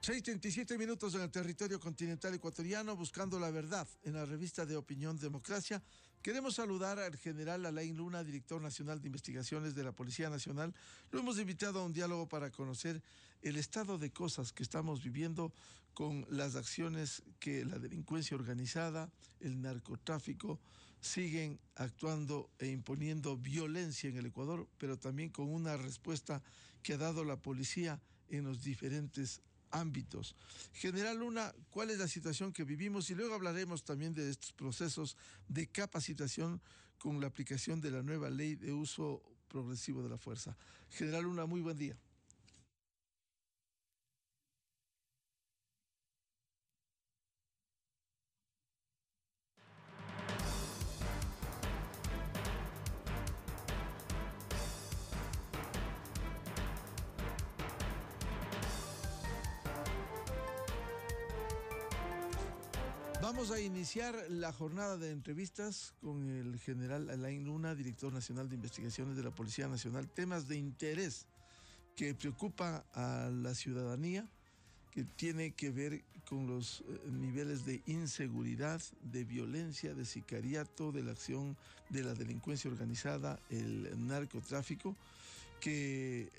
6:37 en el territorio continental ecuatoriano, buscando la verdad en la revista de Opinión Democracia. Queremos saludar al general Alain Luna, director nacional de investigaciones de la Policía Nacional. Lo hemos invitado a un diálogo para conocer el estado de cosas que estamos viviendo con las acciones que la delincuencia organizada, el narcotráfico, siguen actuando e imponiendo violencia en el Ecuador, pero también con una respuesta que ha dado la policía en los diferentes ámbitos. General Luna, ¿cuál es la situación que vivimos? Y luego hablaremos también de estos procesos de capacitación con la aplicación de la nueva ley de uso progresivo de la fuerza. General Luna, muy buen día. Vamos a iniciar la jornada de entrevistas con el general Alain Luna, director nacional de investigaciones de la Policía Nacional, temas de interés que preocupa a la ciudadanía, que tiene que ver con los niveles de inseguridad, de violencia, de sicariato, de la acción de la delincuencia organizada, el narcotráfico, que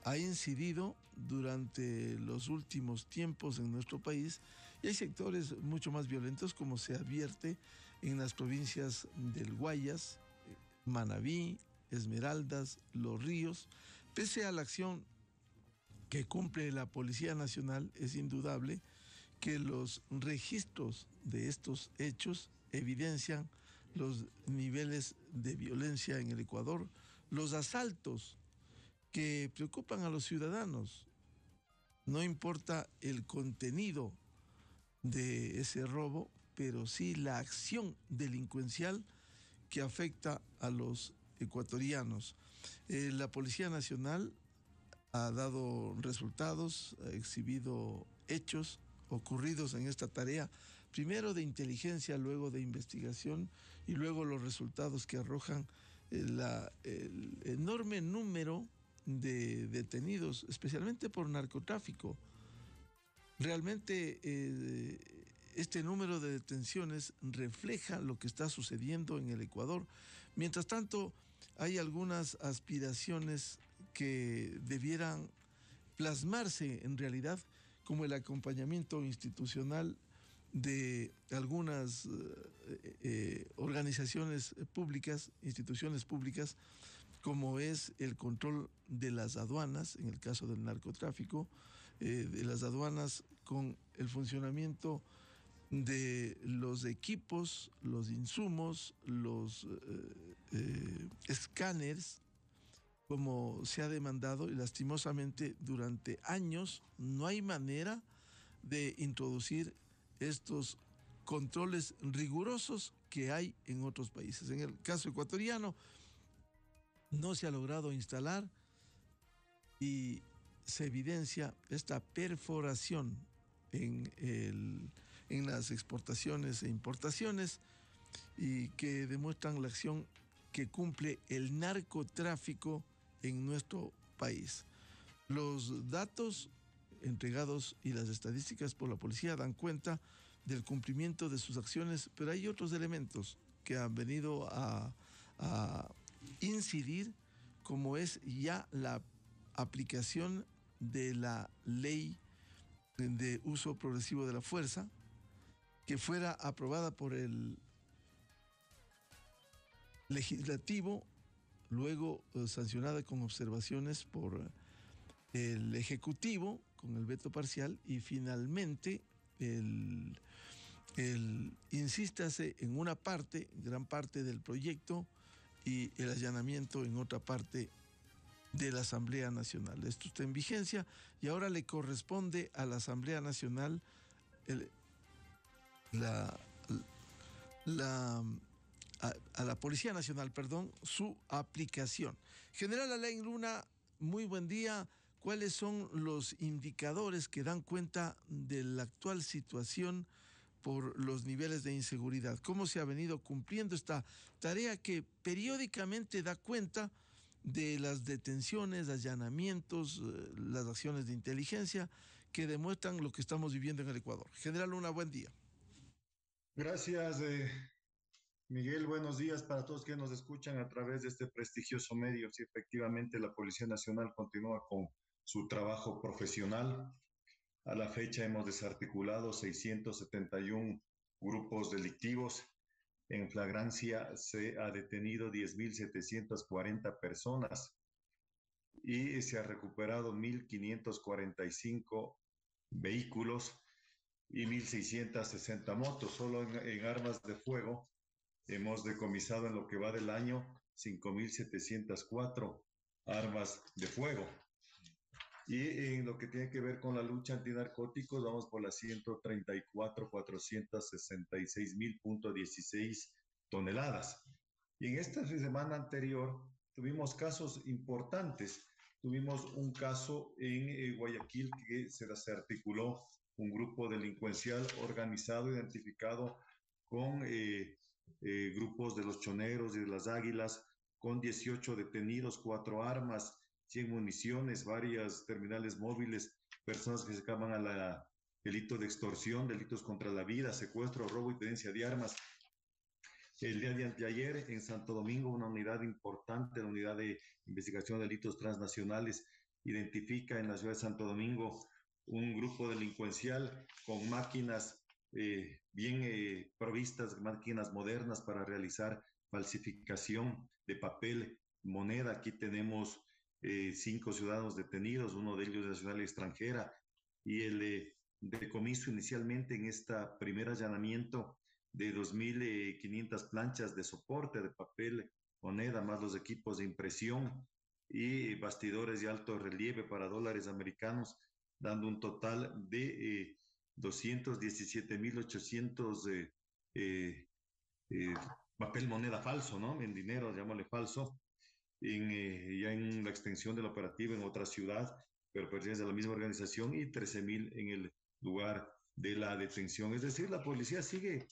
ha incidido durante los últimos tiempos en nuestro país, y hay sectores mucho más violentos, como se advierte en las provincias del Guayas, Manabí, Esmeraldas, Los Ríos. Pese a la acción que cumple la Policía Nacional, es indudable que los registros de estos hechos evidencian los niveles de violencia en el Ecuador, los asaltos que preocupan a los ciudadanos. No importa el contenido de ese robo, pero sí la acción delincuencial que afecta a los ecuatorianos. La Policía Nacional ha dado resultados, ha exhibido hechos ocurridos en esta tarea, primero de inteligencia, luego de investigación, y luego los resultados que arrojan el enorme número de detenidos, especialmente por narcotráfico. Realmente este número de detenciones refleja lo que está sucediendo en el Ecuador. Mientras tanto, hay algunas aspiraciones que debieran plasmarse en realidad, como el acompañamiento institucional de algunas organizaciones públicas, instituciones públicas, como es el control de las aduanas, en el caso del narcotráfico, de las aduanas, con el funcionamiento de los equipos, los insumos, los escáneres, como se ha demandado, y lastimosamente durante años no hay manera de introducir estos controles rigurosos que hay en otros países. En el caso ecuatoriano no se ha logrado instalar, y se evidencia esta perforación en las exportaciones e importaciones, y que demuestran la acción que cumple el narcotráfico en nuestro país. Los datos entregados y las estadísticas por la policía dan cuenta del cumplimiento de sus acciones, pero hay otros elementos que han venido a incidir, como es ya la aplicación de la ley de uso progresivo de la fuerza, que fuera aprobada por el legislativo, luego sancionada con observaciones por el ejecutivo con el veto parcial, y finalmente insístase en una parte, gran parte del proyecto, y el allanamiento en otra parte de la Asamblea Nacional. Esto está en vigencia, y ahora le corresponde a la Asamblea Nacional a la Policía Nacional, su aplicación. General Alain Luna, muy buen día. ¿Cuáles son los indicadores que dan cuenta de la actual situación por los niveles de inseguridad? ¿Cómo se ha venido cumpliendo esta tarea que periódicamente da cuenta de las detenciones, allanamientos, las acciones de inteligencia que demuestran lo que estamos viviendo en el Ecuador. General Luna, buen día. Gracias, Miguel. Buenos días para todos que nos escuchan a través de este prestigioso medio. Sí, efectivamente, la Policía Nacional continúa con su trabajo profesional. A la fecha hemos desarticulado 671 grupos delictivos. En flagrancia se ha detenido 10.740 personas y se ha recuperado 1.545 vehículos y 1.660 motos. Solo en armas de fuego hemos decomisado en lo que va del año 5.704 armas de fuego. Y en lo que tiene que ver con la lucha antinarcóticos, vamos por las 134.466.16 toneladas. Y en esta semana anterior tuvimos casos importantes. Tuvimos un caso en Guayaquil que se articuló un grupo delincuencial organizado, identificado con grupos de los choneros y de las águilas, con 18 detenidos, 4 armas, 100 municiones, varias terminales móviles, personas que se escapan a la delito de extorsión, delitos contra la vida, secuestro, robo y tenencia de armas. El día de ayer en Santo Domingo, una unidad importante, la unidad de investigación de delitos transnacionales, identifica en la ciudad de Santo Domingo un grupo delincuencial con máquinas bien provistas, máquinas modernas para realizar falsificación de papel, moneda. Aquí tenemos 5 ciudadanos detenidos, uno de ellos de nacionalidad extranjera, y el decomiso inicialmente en este primer allanamiento de 2.500 planchas de soporte de papel, moneda, más los equipos de impresión y bastidores de alto relieve para dólares americanos, dando un total de 217.800 eh, papel moneda falso, ¿no? En dinero, llámale falso, ya en la extensión de la operativa en otra ciudad, pero pertenece a la misma organización, y 13.000 en el lugar de la detención. Es decir, la policía sigue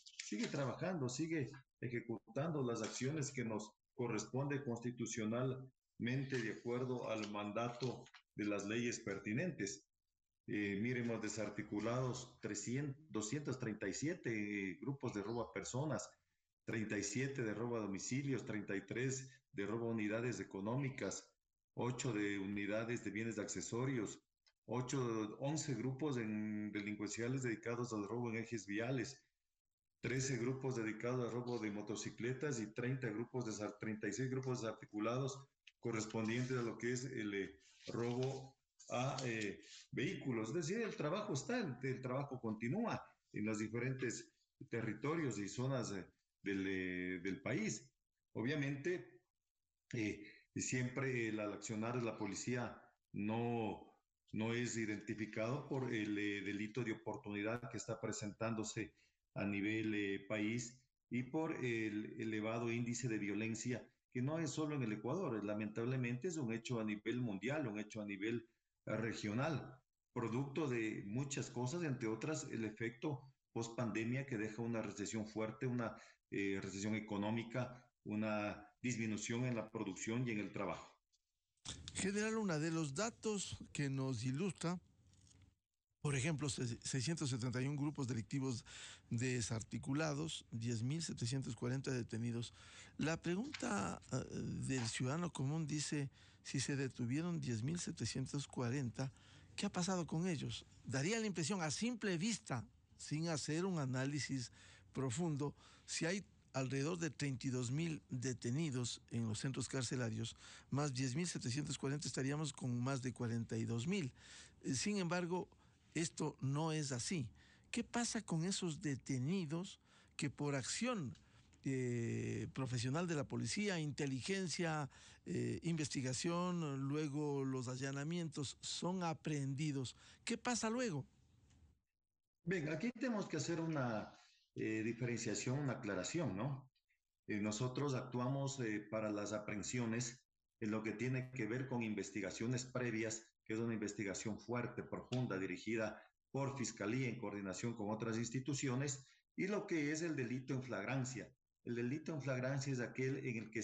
trabajando, sigue ejecutando las acciones que nos corresponde constitucionalmente de acuerdo al mandato de las leyes pertinentes. Mire, hemos desarticulados 237 grupos de robo a personas, 37 de robo a domicilios, 33 de robo a unidades económicas, 8 de unidades de bienes de accesorios, 11 grupos delincuenciales dedicados al robo en ejes viales, 13 grupos dedicados al robo de motocicletas y 36 grupos desarticulados correspondientes a lo que es el robo a vehículos. Es decir, el trabajo está, el trabajo continúa en los diferentes territorios y zonas del país. Obviamente, siempre el accionar de la policía no es identificado por el delito de oportunidad que está presentándose a nivel país, y por el elevado índice de violencia que no es solo en el Ecuador, lamentablemente es un hecho a nivel mundial, un hecho a nivel regional, producto de muchas cosas, entre otras el efecto post pandemia que deja una recesión fuerte, una recesión económica, una disminución en la producción y en el trabajo. General Luna, de los datos que nos ilustra, por ejemplo, 671 grupos delictivos desarticulados, 10.740 detenidos. La pregunta del ciudadano común dice, si se detuvieron 10.740, ¿qué ha pasado con ellos? Daría la impresión a simple vista, sin hacer un análisis profundo, si hay alrededor de 32.000 detenidos en los centros carcelarios, más 10.740 estaríamos con más de 42.000. Sin embargo, esto no es así. ¿Qué pasa con esos detenidos que por acción profesional de la policía, inteligencia, investigación, luego los allanamientos son aprehendidos? ¿Qué pasa luego? Bien, aquí tenemos que hacer una diferenciación, una aclaración, ¿no? Nosotros actuamos para las aprehensiones en lo que tiene que ver con investigaciones previas, que es una investigación fuerte, profunda, dirigida por Fiscalía en coordinación con otras instituciones, y lo que es el delito en flagrancia. El delito en flagrancia es aquel en el que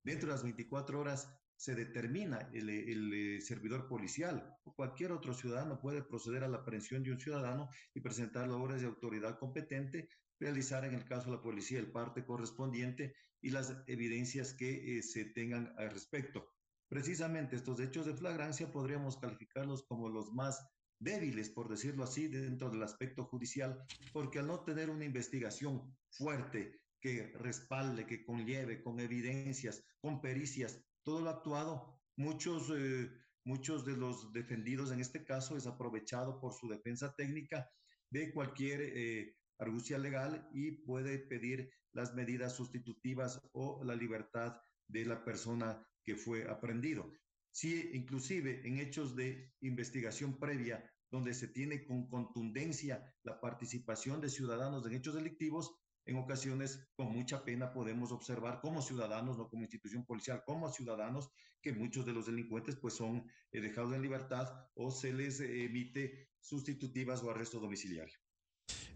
dentro de las 24 horas se determina el servidor policial o cualquier otro ciudadano puede proceder a la aprehensión de un ciudadano y presentar labores de autoridad competente, realizar en el caso de la policía el parte correspondiente y las evidencias que se tengan al respecto. Precisamente estos hechos de flagrancia podríamos calificarlos como los más débiles, por decirlo así, dentro del aspecto judicial, porque al no tener una investigación fuerte que respalde, que conlleve con evidencias, con pericias, todo lo actuado, muchos de los defendidos en este caso es aprovechado por su defensa técnica de cualquier argucia legal y puede pedir las medidas sustitutivas o la libertad de la persona que fue aprendido. Sí, inclusive en hechos de investigación previa, donde se tiene con contundencia la participación de ciudadanos en hechos delictivos, en ocasiones con mucha pena podemos observar como ciudadanos, no como institución policial, como ciudadanos, que muchos de los delincuentes pues son dejados en libertad o se les emite sustitutivas o arresto domiciliario.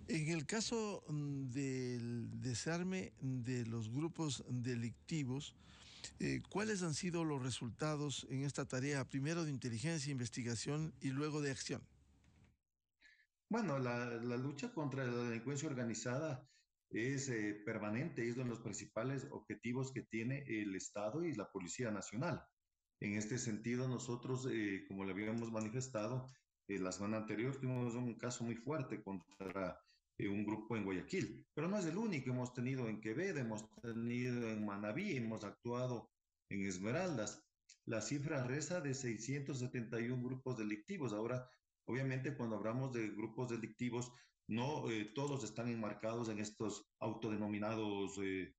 En el caso del desarme de los grupos delictivos, ¿cuáles han sido los resultados en esta tarea, primero de inteligencia, investigación y luego de acción? Bueno, la lucha contra la delincuencia organizada es permanente, es uno de los principales objetivos que tiene el Estado y la Policía Nacional. En este sentido, nosotros, como le habíamos manifestado, la semana anterior tuvimos un caso muy fuerte contra un grupo en Guayaquil, pero no es el único. Hemos tenido en Quevedo, hemos tenido en Manabí, hemos actuado en Esmeraldas. La cifra reza de 671 grupos delictivos. Ahora, obviamente, cuando hablamos de grupos delictivos, no todos están enmarcados en estos autodenominados eh,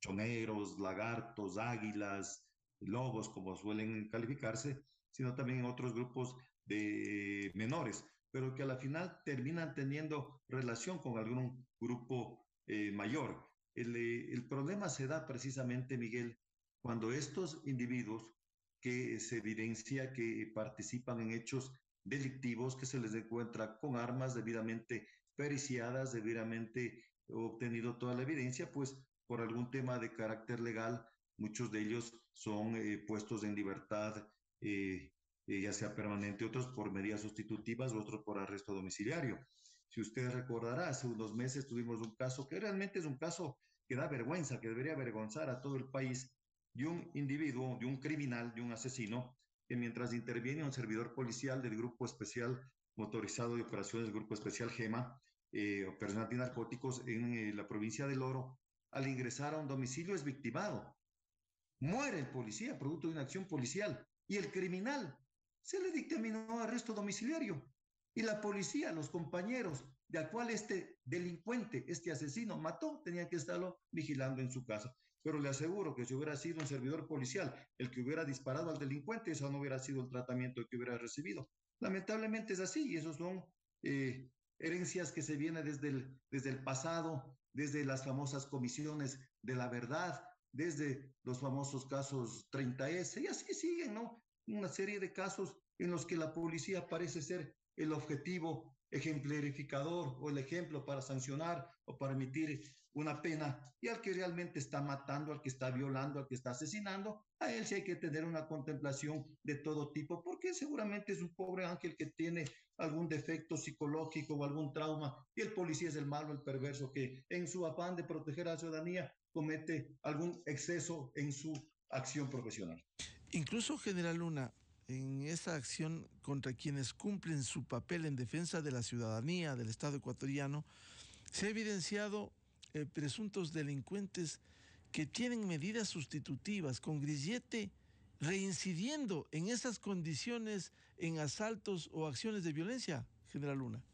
choneros, lagartos, águilas, lobos, como suelen calificarse, sino también en otros grupos de menores, pero que a la final terminan teniendo relación con algún grupo mayor. El problema se da precisamente, Miguel, cuando estos individuos que se evidencia que participan en hechos delictivos, que se les encuentra con armas debidamente periciadas, debidamente obtenido toda la evidencia, pues por algún tema de carácter legal, muchos de ellos son puestos en libertad, ya sea permanente, otros por medidas sustitutivas, otros por arresto domiciliario. Si usted recordará, hace unos meses tuvimos un caso que realmente es un caso que da vergüenza, que debería avergonzar a todo el país, de un individuo, de un criminal, de un asesino, que mientras interviene un servidor policial del Grupo Especial Motorizado de Operaciones, del Grupo Especial GEMA, Operación Antinarcóticos en la provincia del Oro, al ingresar a un domicilio es victimado. Muere el policía, producto de una acción policial, y el criminal se le dictaminó arresto domiciliario. Y la policía, los compañeros de al cual este delincuente, este asesino mató, tenían que estarlo vigilando en su casa. Pero le aseguro que si hubiera sido un servidor policial el que hubiera disparado al delincuente, eso no hubiera sido el tratamiento que hubiera recibido. Lamentablemente es así, y esos son herencias que se vienen desde el pasado, desde las famosas comisiones de la verdad, desde los famosos casos 30S, y así siguen, ¿no? Una serie de casos en los que la policía parece ser el objetivo ejemplificador o el ejemplo para sancionar o para emitir una pena, y al que realmente está matando, al que está violando, al que está asesinando, a él sí hay que tener una contemplación de todo tipo, porque seguramente es un pobre ángel que tiene algún defecto psicológico o algún trauma, y el policía es el malo, el perverso, que en su afán de proteger a la ciudadanía comete algún exceso en su acción profesional. Incluso, General Luna, en esa acción contra quienes cumplen su papel en defensa de la ciudadanía del Estado ecuatoriano, se ha evidenciado presuntos delincuentes que tienen medidas sustitutivas con grillete reincidiendo en esas condiciones en asaltos o acciones de violencia, General Luna.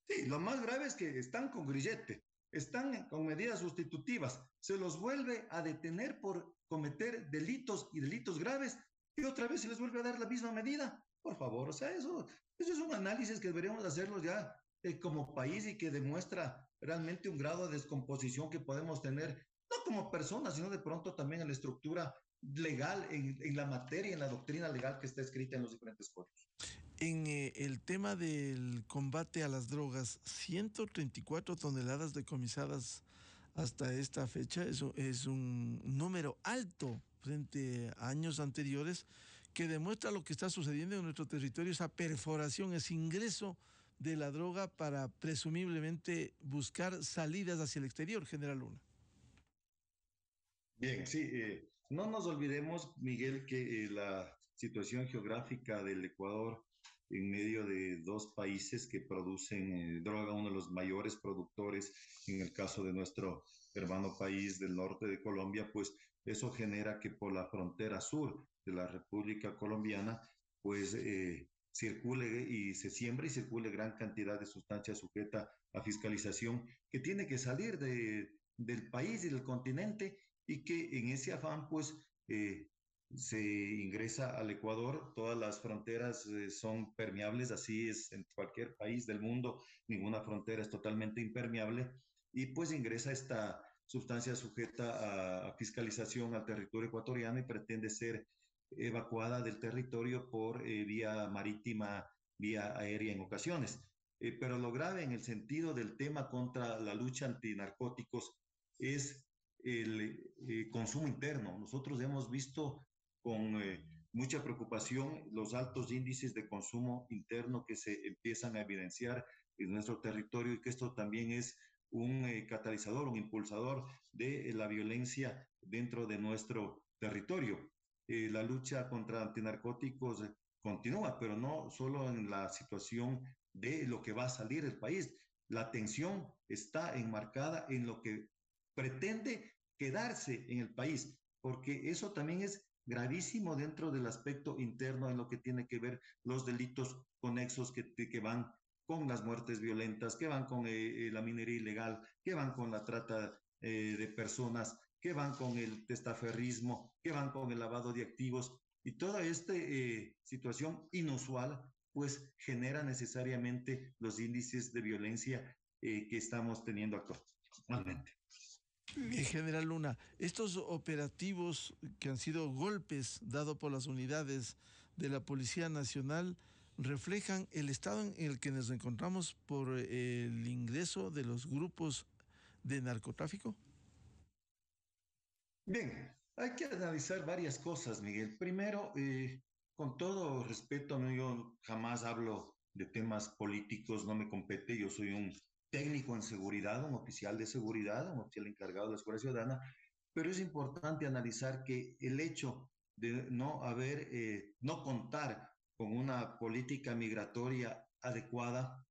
Sí, lo más grave es que están con grillete, están con medidas sustitutivas, se los vuelve a detener por cometer delitos y delitos graves y otra vez se les vuelve a dar la misma medida. Por favor, o sea, eso es un análisis que deberíamos hacerlo ya como país y que demuestra realmente un grado de descomposición que podemos tener, no como personas, sino de pronto también en la estructura legal, en la materia, en la doctrina legal que está escrita en los diferentes códigos. En el tema del combate a las drogas, 134 toneladas decomisadas hasta esta fecha, eso es un número alto frente a años anteriores, que demuestra lo que está sucediendo en nuestro territorio, esa perforación, ese ingreso de la droga para presumiblemente buscar salidas hacia el exterior, General Luna. Bien, sí, no nos olvidemos, Miguel, que la situación geográfica del Ecuador en medio de dos países que producen droga, uno de los mayores productores, en el caso de nuestro hermano país del norte de Colombia, pues eso genera que por la frontera sur de la República Colombiana, pues circule y se siembra y circule gran cantidad de sustancia sujeta a fiscalización que tiene que salir del país y del continente y que en ese afán, pues, se ingresa al Ecuador, todas las fronteras son permeables, así es en cualquier país del mundo, ninguna frontera es totalmente impermeable, y pues ingresa esta sustancia sujeta a fiscalización al territorio ecuatoriano y pretende ser evacuada del territorio por vía marítima, vía aérea en ocasiones. Pero lo grave en el sentido del tema contra la lucha antinarcóticos es el consumo interno. Nosotros hemos visto con mucha preocupación los altos índices de consumo interno que se empiezan a evidenciar en nuestro territorio y que esto también es un catalizador, un impulsador de la violencia dentro de nuestro territorio. La lucha contra antinarcóticos continúa, pero no solo en la situación de lo que va a salir del país. La atención está enmarcada en lo que pretende quedarse en el país, porque eso también es gravísimo dentro del aspecto interno en lo que tiene que ver los delitos conexos que van con las muertes violentas, que van con la minería ilegal, que van con la trata de personas, que van con el testaferrismo, que van con el lavado de activos y toda esta situación inusual pues genera necesariamente los índices de violencia que estamos teniendo actualmente. General Luna, estos operativos que han sido golpes dados por las unidades de la Policía Nacional reflejan el estado en el que nos encontramos por el ingreso de los grupos de narcotráfico. Bien, hay que analizar varias cosas, Miguel. Primero, con todo respeto, no, yo jamás hablo de temas políticos, no me compete, yo soy un técnico en seguridad, un oficial de seguridad, un oficial encargado de la seguridad ciudadana, pero es importante analizar que el hecho de no haber, no contar con una política migratoria adecuada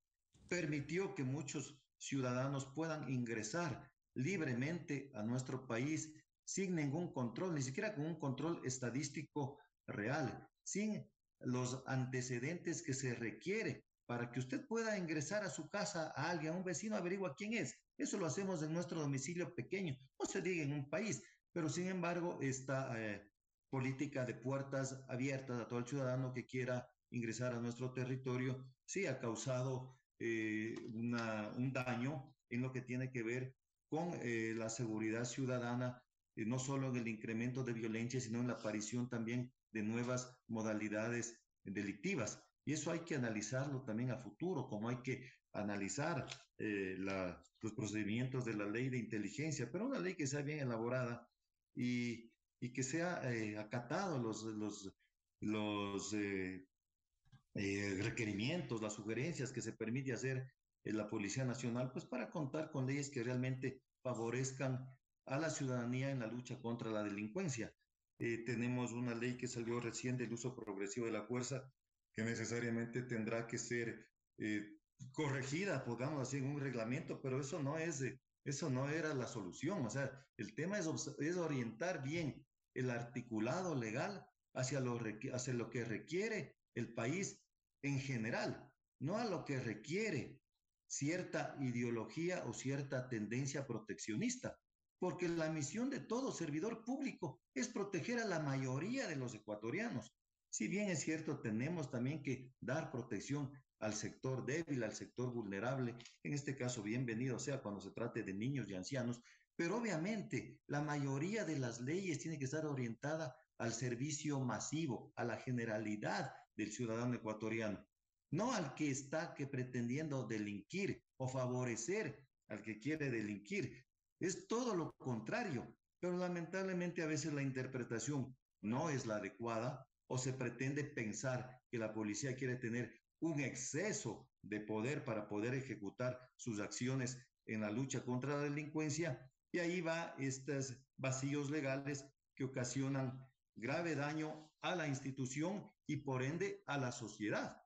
permitió que muchos ciudadanos puedan ingresar libremente a nuestro país sin ningún control, ni siquiera con un control estadístico real, sin los antecedentes que se requiere para que usted pueda ingresar a su casa a alguien, a un vecino, averigua quién es. Eso lo hacemos en nuestro domicilio pequeño, no se diga en un país, pero sin embargo esta política de puertas abiertas a todo el ciudadano que quiera ingresar a nuestro territorio, sí ha causado un daño en lo que tiene que ver con la seguridad ciudadana, no solo en el incremento de violencia, sino en la aparición también de nuevas modalidades delictivas. Y eso hay que analizarlo también a futuro, como hay que analizar los procedimientos de la ley de inteligencia, pero una ley que sea bien elaborada y que sea acatado los requerimientos, las sugerencias que se permite hacer en la Policía Nacional, pues para contar con leyes que realmente favorezcan a la ciudadanía en la lucha contra la delincuencia. Tenemos una ley que salió recién del uso progresivo de la fuerza, que necesariamente tendrá que ser corregida, pongamos así, en un reglamento, pero eso no era la solución. O sea, el tema es orientar bien el articulado legal hacia lo que requiere el país en general, no a lo que requiere cierta ideología o cierta tendencia proteccionista, porque la misión de todo servidor público es proteger a la mayoría de los ecuatorianos. Si bien es cierto, tenemos también que dar protección al sector débil, al sector vulnerable, en este caso bienvenido sea cuando se trate de niños y ancianos, pero obviamente la mayoría de las leyes tiene que estar orientada al servicio masivo, a la generalidad del ciudadano ecuatoriano, no al que está pretendiendo delinquir o favorecer al que quiere delinquir. Es todo lo contrario. pero lamentablemente a veces la interpretación no es la adecuada o se pretende pensar que la policía quiere tener un exceso de poder para poder ejecutar sus acciones en la lucha contra la delincuencia y ahí va estos vacíos legales que ocasionan grave daño a la institución y por ende a la sociedad,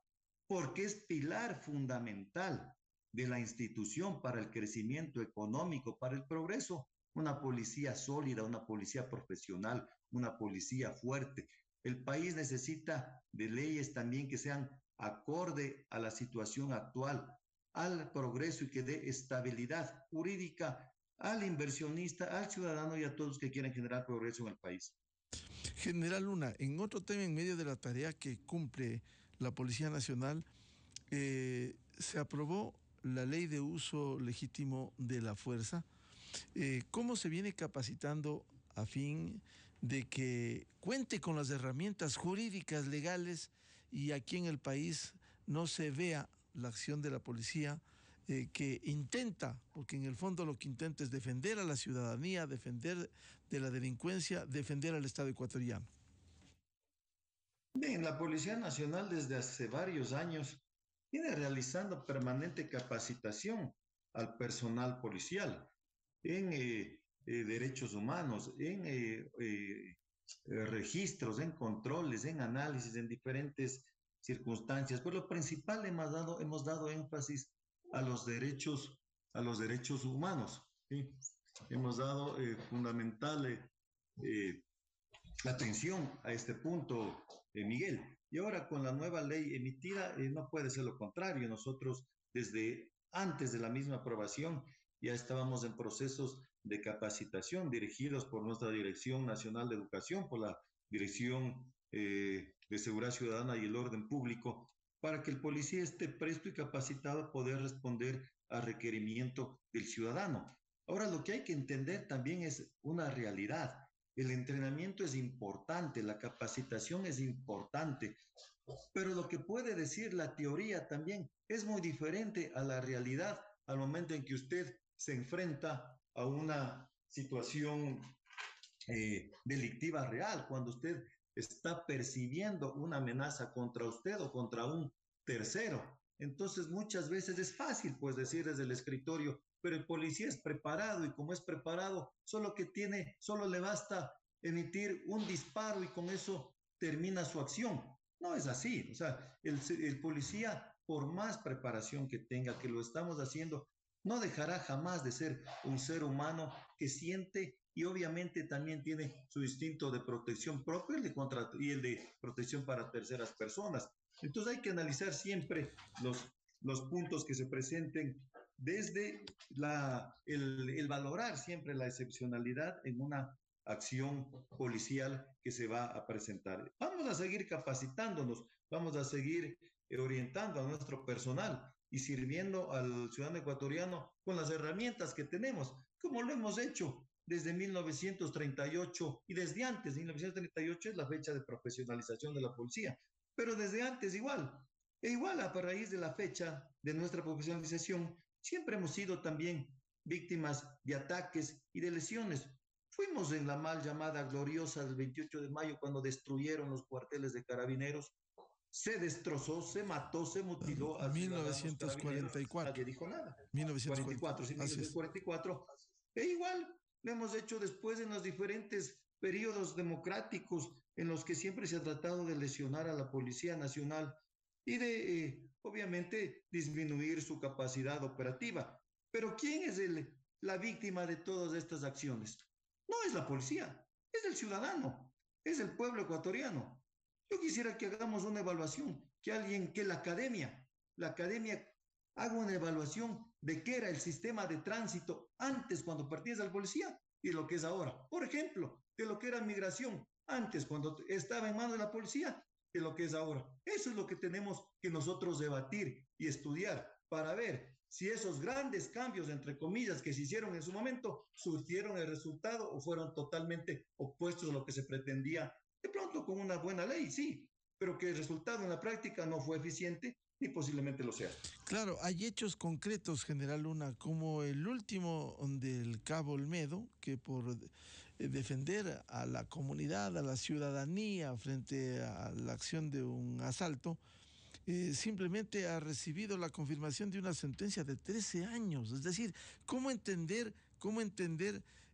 porque es pilar fundamental de la institución para el crecimiento económico, para el progreso. Una policía sólida, una policía profesional, una policía fuerte. El país necesita de leyes también que sean acorde a la situación actual, al progreso y que dé estabilidad jurídica al inversionista, al ciudadano y a todos los que quieren generar progreso en el país. General Luna, en otro tema, en medio de la tarea que cumple la Policía Nacional, se aprobó la ley de uso legítimo de la fuerza. ¿Cómo se viene capacitando a fin de que cuente con las herramientas jurídicas legales y aquí en el país no se vea la acción de la policía que intenta, porque en el fondo lo que intenta es defender a la ciudadanía, defender de la delincuencia, defender al Estado ecuatoriano? Bien, la Policía Nacional desde hace varios años viene realizando permanente capacitación al personal policial en derechos humanos, en registros, en controles, en análisis, en diferentes circunstancias. Pero lo principal hemos dado énfasis a los derechos humanos. ¿Sí? Hemos dado fundamental eh, atención a este punto, Miguel. Y ahora con la nueva ley emitida, no puede ser lo contrario. Nosotros desde antes de la misma aprobación ya estábamos en procesos de capacitación dirigidos por nuestra Dirección Nacional de Educación, por la Dirección de Seguridad Ciudadana y el Orden Público, para que el policía esté presto y capacitado a poder responder al requerimiento del ciudadano. Ahora, lo que hay que entender también es una realidad. El entrenamiento es importante, la capacitación es importante, pero lo que puede decir la teoría también es muy diferente a la realidad al momento en que usted se enfrenta a una situación delictiva real, cuando usted está percibiendo una amenaza contra usted o contra un tercero. Entonces muchas veces es fácil pues decir desde el escritorio, pero el policía es preparado y como es preparado, solo le basta emitir un disparo y con eso termina su acción. No es así, o sea, el policía, por más preparación que tenga, que lo estamos haciendo, no dejará jamás de ser un ser humano que siente y obviamente también tiene su instinto de protección propio y el de protección para terceras personas. Entonces hay que analizar siempre los puntos que se presenten desde el valorar siempre la excepcionalidad en una acción policial que se va a presentar. Vamos a seguir capacitándonos, vamos a seguir orientando a nuestro personal y sirviendo al ciudadano ecuatoriano con las herramientas que tenemos, como lo hemos hecho desde 1938 y desde antes, 1938 es la fecha de profesionalización de la policía, pero desde antes igual. E igual a raíz de la fecha de nuestra profesionalización, siempre hemos sido también víctimas de ataques y de lesiones. Fuimos en la mal llamada gloriosa del 28 de mayo cuando destruyeron los cuarteles de carabineros. Se destrozó, se mató, se mutiló a ciudadanos carabineros. 1944. Nadie dijo nada. 1944. 44, sí, Así es. 1944. E igual lo hemos hecho después en los diferentes periodos democráticos en los que siempre se ha tratado de lesionar a la Policía Nacional y de, obviamente, disminuir su capacidad operativa. Pero ¿quién es la víctima de todas estas acciones? No es la policía, es el ciudadano, es el pueblo ecuatoriano. Yo quisiera que hagamos una evaluación, que la academia haga una evaluación de qué era el sistema de tránsito antes cuando partías al policía y lo que es ahora. Por ejemplo, de lo que era migración antes cuando estaba en manos de la policía de lo que es ahora. Eso es lo que tenemos que nosotros debatir y estudiar para ver si esos grandes cambios, entre comillas, que se hicieron en su momento, surtieron el resultado o fueron totalmente opuestos a lo que se pretendía. De pronto con una buena ley, sí, pero que el resultado en la práctica no fue eficiente ni posiblemente lo sea. Claro, hay hechos concretos, General Luna, como el último del Cabo Olmedo, que por defender a la comunidad, a la ciudadanía frente a la acción de un asalto, simplemente ha recibido la confirmación de una sentencia de 13 años. Es decir, cómo entender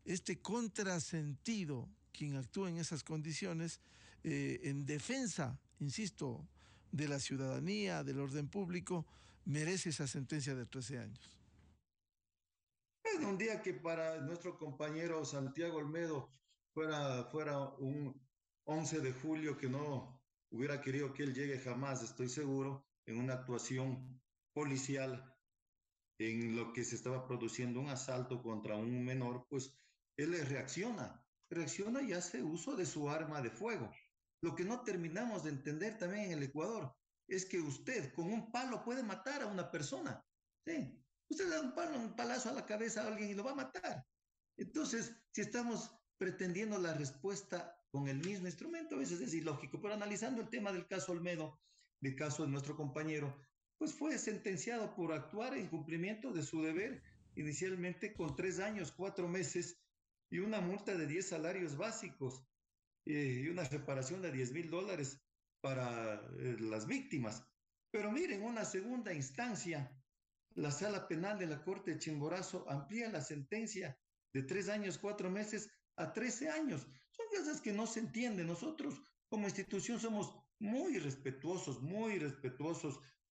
este contrasentido quien actúa en esas condiciones en defensa, insisto, de la ciudadanía, del orden público, merece esa sentencia de 13 años? En un día que para nuestro compañero Santiago Olmedo fuera un 11 de julio que no hubiera querido que él llegue jamás, estoy seguro, en una actuación policial en lo que se estaba produciendo un asalto contra un menor, pues él reacciona y hace uso de su arma de fuego. Lo que no terminamos de entender también en el Ecuador es que usted con un palo puede matar a una persona. ¿Sí? Usted le da un palo, un palazo a la cabeza a alguien y lo va a matar. Entonces, si estamos pretendiendo la respuesta con el mismo instrumento, a veces es ilógico, pero analizando el tema del caso Olmedo, del caso de nuestro compañero, pues fue sentenciado por actuar en cumplimiento de su deber, inicialmente con 3 años, 4 meses y una multa de 10 salarios básicos y una reparación de $10,000 para las víctimas. Pero miren, una segunda instancia, la Sala Penal de la Corte de Chimborazo amplía la sentencia de 3 años, 4 meses a 13 años. Son cosas que no se entienden. Nosotros como institución somos muy respetuosos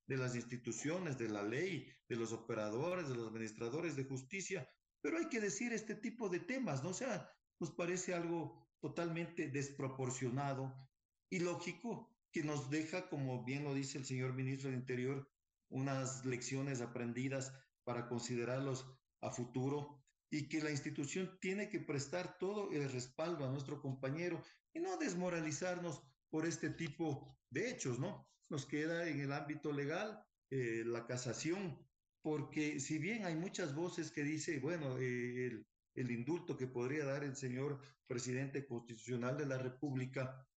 de las instituciones, de la ley, de los operadores, de los administradores de justicia, pero hay que decir este tipo de temas, ¿no? O sea, nos parece algo totalmente desproporcionado y lógico que nos deja, como bien lo dice el señor ministro del Interior, unas lecciones aprendidas para considerarlos a futuro y que la institución tiene que prestar todo el respaldo a nuestro compañero y no desmoralizarnos por este tipo de hechos, ¿no? Nos queda en el ámbito legal la casación, porque si bien hay muchas voces que dicen, bueno, el indulto que podría dar el señor presidente constitucional de la República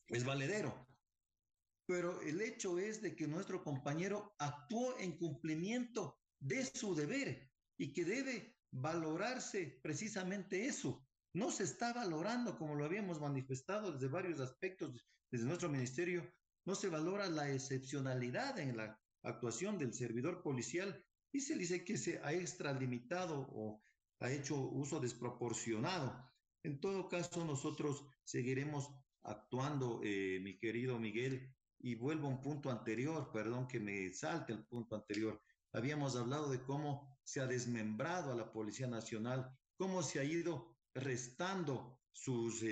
es valedero, pero el hecho es de que nuestro compañero actuó en cumplimiento de su deber y que debe valorarse precisamente eso. No se está valorando, como lo habíamos manifestado desde varios aspectos, desde nuestro ministerio, no se valora la excepcionalidad en la actuación del servidor policial y se dice que se ha extralimitado o ha hecho uso desproporcionado. En todo caso, nosotros seguiremos actuando, mi querido Miguel, y vuelvo a un punto anterior, perdón que me salte el punto anterior. Habíamos hablado de cómo se ha desmembrado a la Policía Nacional, cómo se ha ido restando sus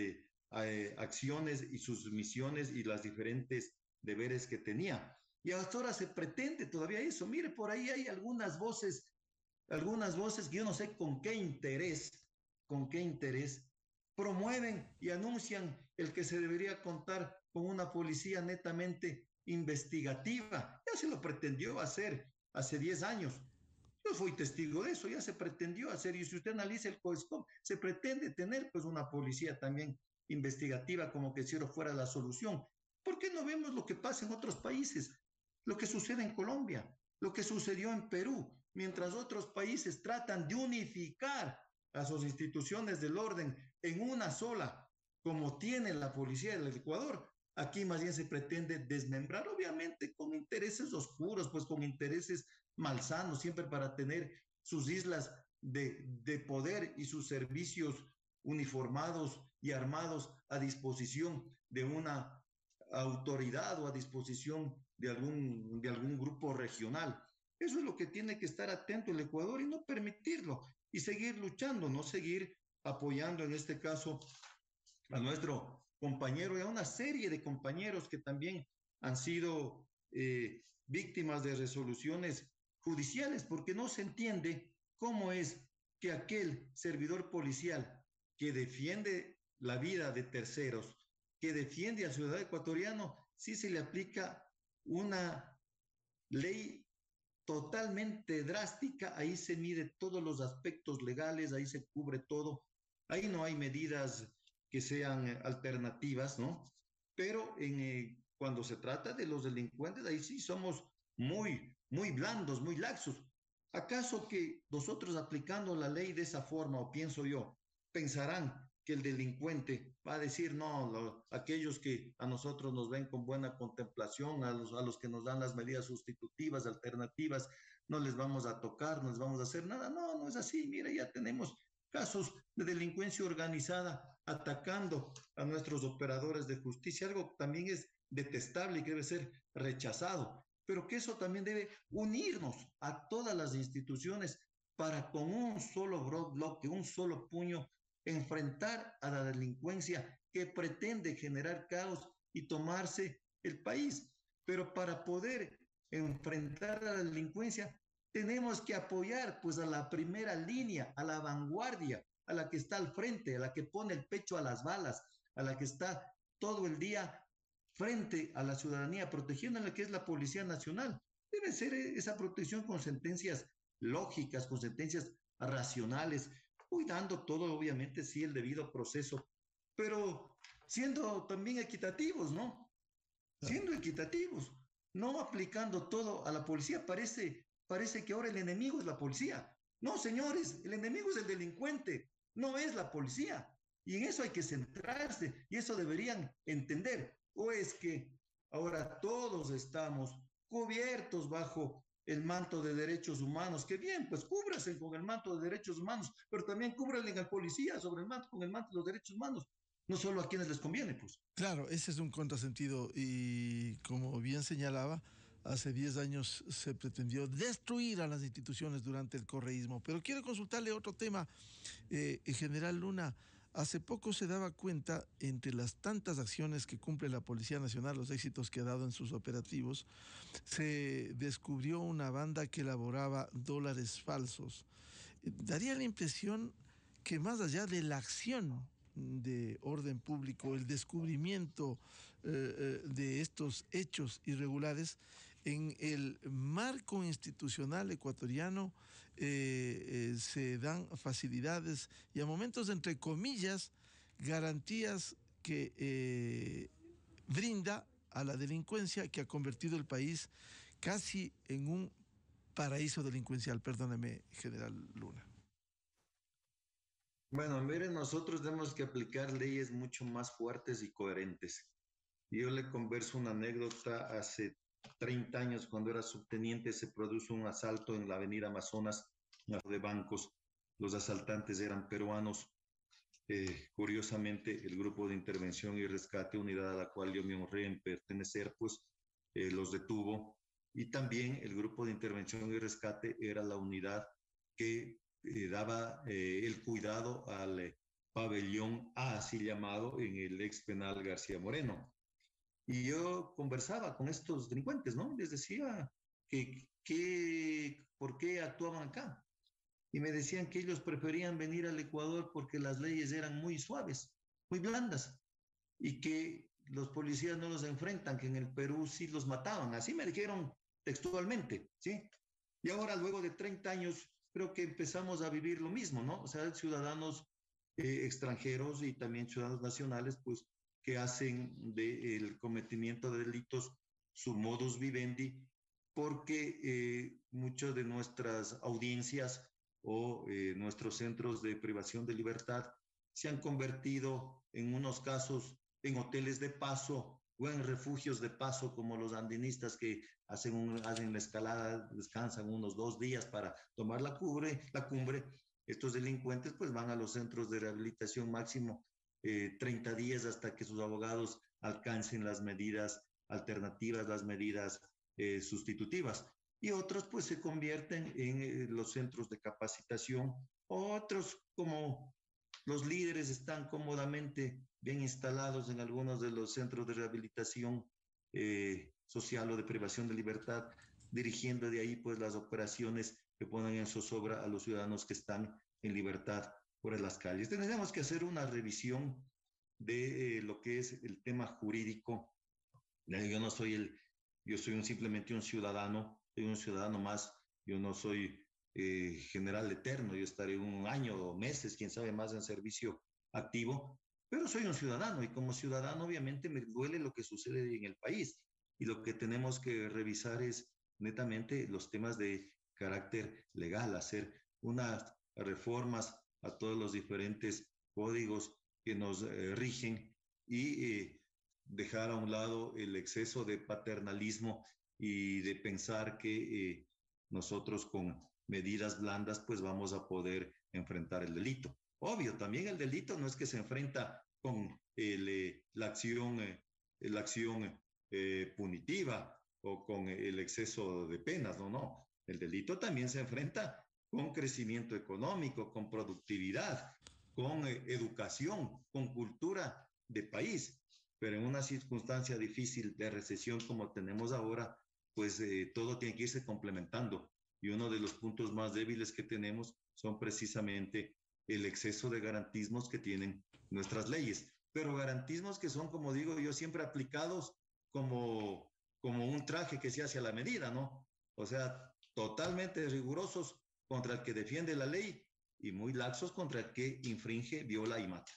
acciones y sus misiones y las diferentes deberes que tenía. Y hasta ahora se pretende todavía eso. Mire, por ahí hay algunas voces que yo no sé con qué interés promueven y anuncian el que se debería contar con una policía netamente investigativa. Ya se lo pretendió hacer hace 10 años. Yo fui testigo de eso, ya se pretendió hacer, y si usted analiza el COESCOM, se pretende tener pues una policía también investigativa como que si no fuera la solución. ¿Por qué no vemos lo que pasa en otros países? Lo que sucede en Colombia, lo que sucedió en Perú, mientras otros países tratan de unificar a sus instituciones del orden en una sola, como tiene la policía del Ecuador. Aquí más bien se pretende desmembrar, obviamente con intereses oscuros, pues con intereses malsanos, siempre para tener sus islas de poder y sus servicios uniformados y armados a disposición de una autoridad o a disposición de algún grupo regional. Eso es lo que tiene que estar atento el Ecuador y no permitirlo y seguir luchando, no seguir apoyando en este caso a nuestro compañero y a una serie de compañeros que también han sido víctimas de resoluciones judiciales, porque no se entiende cómo es que aquel servidor policial que defiende la vida de terceros, que defiende al ciudadano ecuatoriano, sí se le aplica una ley totalmente drástica, ahí se mide todos los aspectos legales, ahí se cubre todo, ahí no hay medidas que sean alternativas, ¿no? Pero cuando se trata de los delincuentes, ahí sí somos muy blandos, muy laxos. ¿Acaso que nosotros aplicando la ley de esa forma, o pienso yo, pensarán que el delincuente va a decir, no, aquellos que a nosotros nos ven con buena contemplación, a los que nos dan las medidas sustitutivas, alternativas, no les vamos a tocar, no les vamos a hacer nada. No, no es así. Mira, ya tenemos casos de delincuencia organizada atacando a nuestros operadores de justicia, algo que también es detestable y que debe ser rechazado, pero que eso también debe unirnos a todas las instituciones para con un solo bloque, un solo puño, enfrentar a la delincuencia que pretende generar caos y tomarse el país. Pero para poder enfrentar a la delincuencia tenemos que apoyar pues a la primera línea, a la vanguardia, a la que está al frente, a la que pone el pecho a las balas, a la que está todo el día frente a la ciudadanía, protegiendo a la que es la Policía Nacional. Debe ser esa protección con sentencias lógicas, con sentencias racionales, cuidando todo, obviamente, sí, el debido proceso, pero siendo también equitativos, ¿no? Siendo equitativos, no aplicando todo a la policía. Parece que ahora el enemigo es la policía. No, señores, el enemigo es el delincuente, no es la policía. Y en eso hay que centrarse y eso deberían entender. O es que ahora todos estamos cubiertos bajo el manto de derechos humanos, que bien, pues cúbrase con el manto de derechos humanos, pero también cúbrale al policía sobre el manto, con el manto de los derechos humanos, no solo a quienes les conviene, pues. Claro, ese es un contrasentido y como bien señalaba, hace 10 años se pretendió destruir a las instituciones durante el correísmo. Pero quiero consultarle otro tema, General Luna. Hace poco se daba cuenta, entre las tantas acciones que cumple la Policía Nacional, los éxitos que ha dado en sus operativos, se descubrió una banda que elaboraba dólares falsos. Daría la impresión que más allá de la acción de orden público, el descubrimiento de estos hechos irregulares, en el marco institucional ecuatoriano se dan facilidades y a momentos, entre comillas, garantías que brinda a la delincuencia, que ha convertido el país casi en un paraíso delincuencial. Perdóneme, General Luna. Bueno, miren, nosotros tenemos que aplicar leyes mucho más fuertes y coherentes. Yo le converso una anécdota. Hace 30 años, cuando era subteniente, se produjo un asalto en la avenida Amazonas de bancos. Los asaltantes eran peruanos. Curiosamente, el grupo de intervención y rescate, unidad a la cual yo me honré en pertenecer, pues los detuvo. Y también el grupo de intervención y rescate era la unidad que daba el cuidado al pabellón A, así llamado, en el ex penal García Moreno. Y yo conversaba con estos delincuentes, ¿no? Les decía por qué actuaban acá. Y me decían que ellos preferían venir al Ecuador porque las leyes eran muy suaves, muy blandas, y que los policías no los enfrentan, que en el Perú sí los mataban. Así me dijeron textualmente, ¿sí? Y ahora, luego de 30 años, creo que empezamos a vivir lo mismo, ¿no? O sea, ciudadanos extranjeros y también ciudadanos nacionales, pues, que hacen del cometimiento de delitos su modus vivendi, porque muchas de nuestras audiencias o nuestros centros de privación de libertad se han convertido en unos casos en hoteles de paso o en refugios de paso, como los andinistas que hacen la escalada, descansan unos 2 días para tomar la cumbre. Estos delincuentes pues van a los centros de rehabilitación máximo 30 días hasta que sus abogados alcancen las medidas alternativas, las medidas sustitutivas. Y otros pues se convierten en los centros de capacitación. Otros, como los líderes, están cómodamente bien instalados en algunos de los centros de rehabilitación social o de privación de libertad, dirigiendo de ahí pues las operaciones que ponen en zozobra a los ciudadanos que están en libertad por las calles. Tenemos que hacer una revisión de lo que es el tema jurídico. Yo no soy yo soy simplemente soy un ciudadano más. Yo no soy general eterno. Yo estaré 1 año o meses, quién sabe más, en servicio activo, pero soy un ciudadano y como ciudadano obviamente me duele lo que sucede en el país, y lo que tenemos que revisar es netamente los temas de carácter legal, hacer unas reformas a todos los diferentes códigos que nos rigen y dejar a un lado el exceso de paternalismo y de pensar que nosotros con medidas blandas pues vamos a poder enfrentar el delito. Obvio, también el delito no es que se enfrenta con la acción punitiva o con el exceso de penas, no, no. El delito también se enfrenta con crecimiento económico, con productividad, con educación, con cultura de país. Pero en una circunstancia difícil de recesión como tenemos ahora, pues todo tiene que irse complementando. Y uno de los puntos más débiles que tenemos son precisamente el exceso de garantismos que tienen nuestras leyes. Pero garantismos que son, como digo yo, siempre aplicados como un traje que se hace a la medida, ¿no? O sea, totalmente rigurosos contra el que defiende la ley y muy laxos contra el que infringe, viola y mata.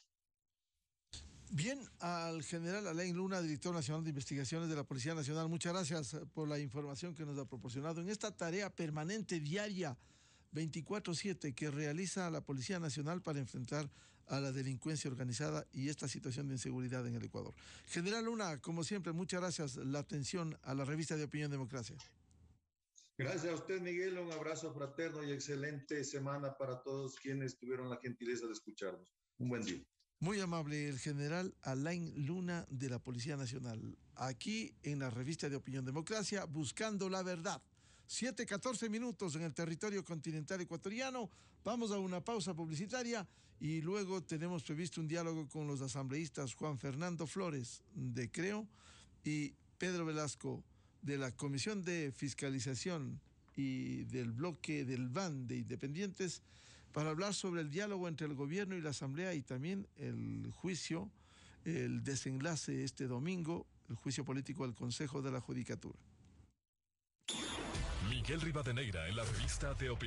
Bien, al general Alain Luna, director nacional de investigaciones de la Policía Nacional, muchas gracias por la información que nos ha proporcionado en esta tarea permanente, diaria, 24/7, que realiza la Policía Nacional para enfrentar a la delincuencia organizada y esta situación de inseguridad en el Ecuador. General Luna, como siempre, muchas gracias la atención a la revista de Opinión Democracia. Gracias a usted, Miguel. Un abrazo fraterno y excelente semana para todos quienes tuvieron la gentileza de escucharnos. Un buen día. Muy amable el general Alain Luna de la Policía Nacional, aquí en la revista de Opinión Democracia, buscando la verdad. 7:14 minutos en el territorio continental ecuatoriano. Vamos a una pausa publicitaria y luego tenemos previsto un diálogo con los asambleístas Juan Fernando Flores de Creo y Pedro Velasco de la Comisión de Fiscalización y del bloque del BAN de Independientes para hablar sobre el diálogo entre el gobierno y la asamblea y también el juicio, el desenlace este domingo, el juicio político al Consejo de la Judicatura. Miguel Rivadeneira en la revista de Opinión.